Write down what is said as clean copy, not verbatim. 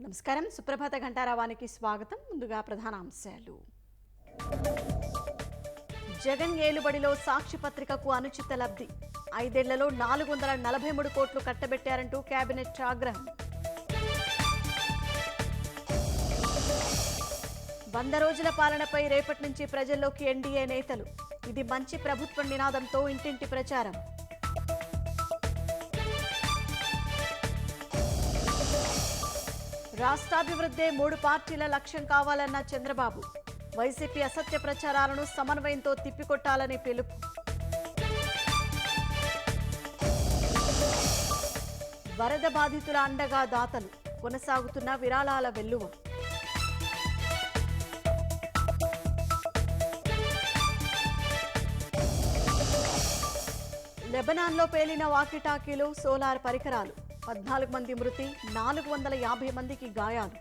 నమస్కారం. సుప్రభాత ఘంటారావానికి స్వాగతం. ముందుగా ప్రధాన అంశాలు. జగన్ ఏలుబడిలో సాక్షి పత్రికకు అనుచిత లబ్ధి. 5 ఏళ్లలో 443 కోట్లు కట్టబెట్టారంటూ కేబినెట్ ఆగ్రహం. 100 రోజుల పాలనపై రేపటి నుంచి ప్రజల్లోకి ఎన్డీఏ నేతలు. ఇది మంచి ప్రభుత్వం నినాదంతో ఇంటింటి ప్రచారం. రాష్ట్రాభివృద్ధే 3 పార్టీల లక్ష్యం కావాలన్న చంద్రబాబు. వైసీపీ అసత్య ప్రచారాలను సమన్వయంతో తిప్పికొట్టాలని పిలుపు. వరద బాధితుల అండగా దాతలు. కొనసాగుతున్న విరాళాల వెల్లువ. లెబనాన్లో పేలిన వాకిటాకీలు, సోలార్ పరికరాలు. 14 మంది మృతి, 450 మందికి గాయాలు.